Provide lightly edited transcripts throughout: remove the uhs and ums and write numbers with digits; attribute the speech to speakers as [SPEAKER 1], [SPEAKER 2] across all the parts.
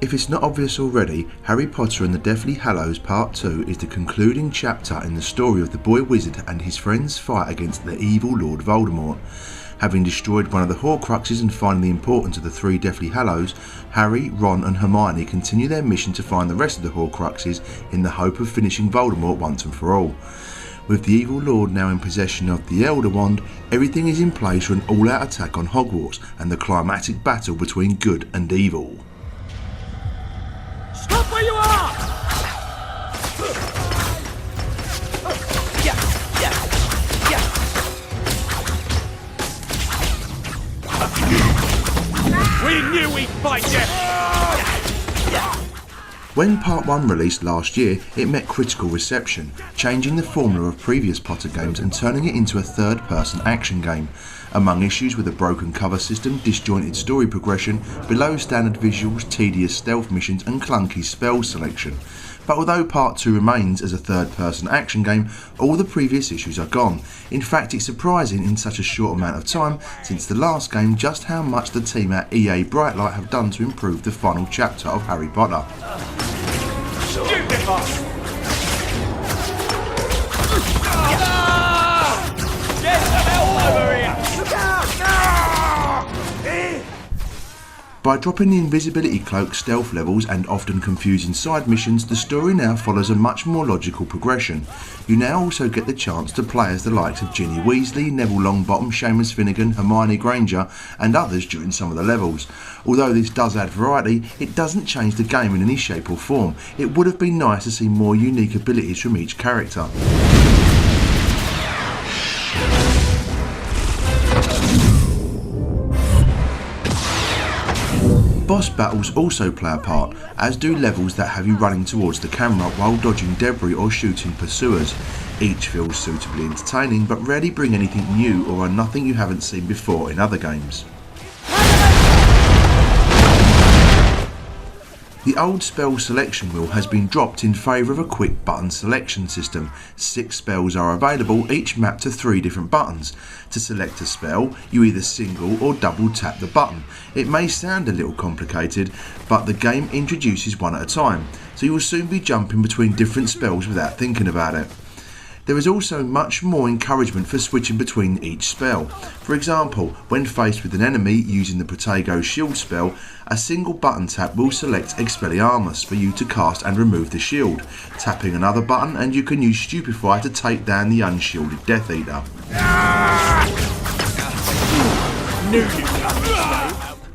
[SPEAKER 1] If it's not obvious already, Harry Potter and the Deathly Hallows Part 2 is the concluding chapter in the story of the boy wizard and his friends' fight against the evil Lord Voldemort. Having destroyed one of the Horcruxes and finding the importance of the three Deathly Hallows, Harry, Ron and Hermione continue their mission to find the rest of the Horcruxes in the hope of finishing Voldemort once and for all. With the evil Lord now in possession of the Elder Wand, everything is in place for an all-out attack on Hogwarts and the climactic battle between good and evil.
[SPEAKER 2] Stop where you are! We knew we'd fight you!
[SPEAKER 1] When Part 1 released last year, it met critical reception, changing the formula of previous Potter games and turning it into a third-person action game. Among issues were the broken cover system, disjointed story progression, below standard visuals, tedious stealth missions and clunky spell selection. But although Part 2 remains as a third-person action game, all the previous issues are gone. In fact, it's surprising in such a short amount of time since the last game just how much the team at EA Brightlight have done to improve the final chapter of Harry Potter. By dropping the invisibility cloak stealth levels and often confusing side missions, the story now follows a much more logical progression. You now also get the chance to play as the likes of Ginny Weasley, Neville Longbottom, Seamus Finnegan, Hermione Granger and others during some of the levels. Although this does add variety, it doesn't change the game in any shape or form. It would have been nice to see more unique abilities from each character. Boss battles also play a part, as do levels that have you running towards the camera while dodging debris or shooting pursuers. Each feels suitably entertaining but rarely bring anything new or are nothing you haven't seen before in other games. The old spell selection wheel has been dropped in favour of a quick button selection system. 6 spells are available, each mapped to 3 different buttons. To select a spell, you either single or double tap the button. It may sound a little complicated, but the game introduces one at a time, so you will soon be jumping between different spells without thinking about it. There is also much more encouragement for switching between each spell. For example, when faced with an enemy using the Protego shield spell, a single button tap will select Expelliarmus for you to cast and remove the shield. Tapping another button and you can use Stupefy to take down the unshielded Death Eater.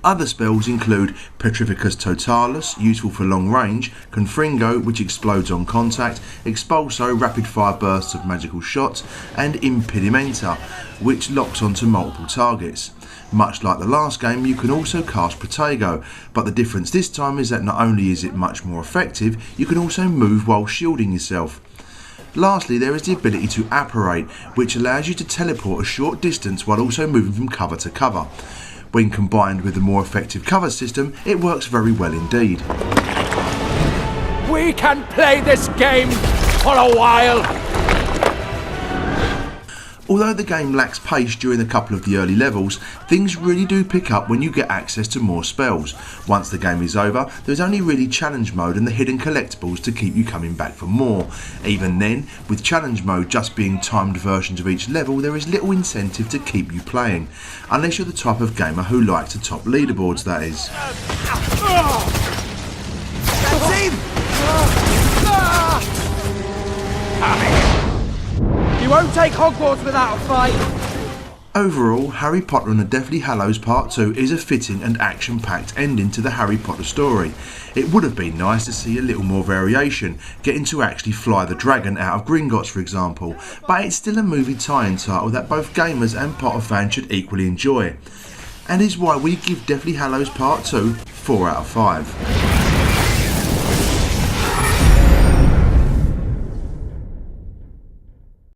[SPEAKER 1] Other spells include Petrificus Totalis, useful for long range, Confringo, which explodes on contact, Expulso, rapid fire bursts of magical shots, and Impedimenta, which locks onto multiple targets. Much like the last game, you can also cast Protego, but the difference this time is that not only is it much more effective, you can also move while shielding yourself. Lastly, there is the ability to apparate, which allows you to teleport a short distance while also moving from cover to cover. When combined with a more effective cover system, it works very well indeed.
[SPEAKER 2] We can play this game for a while!
[SPEAKER 1] Although the game lacks pace during a couple of the early levels, things really do pick up when you get access to more spells. Once the game is over, there's only really challenge mode and the hidden collectibles to keep you coming back for more. Even then, with challenge mode just being timed versions of each level, there is little incentive to keep you playing. Unless you're the type of gamer who likes to top leaderboards, that is.
[SPEAKER 2] That's him! You won't take Hogwarts without a fight!
[SPEAKER 1] Overall, Harry Potter and the Deathly Hallows Part 2 is a fitting and action-packed ending to the Harry Potter story. It would have been nice to see a little more variation, getting to actually fly the dragon out of Gringotts for example, but it's still a movie tie-in title that both gamers and Potter fans should equally enjoy. And is why we give Deathly Hallows Part 2 4 out of 5.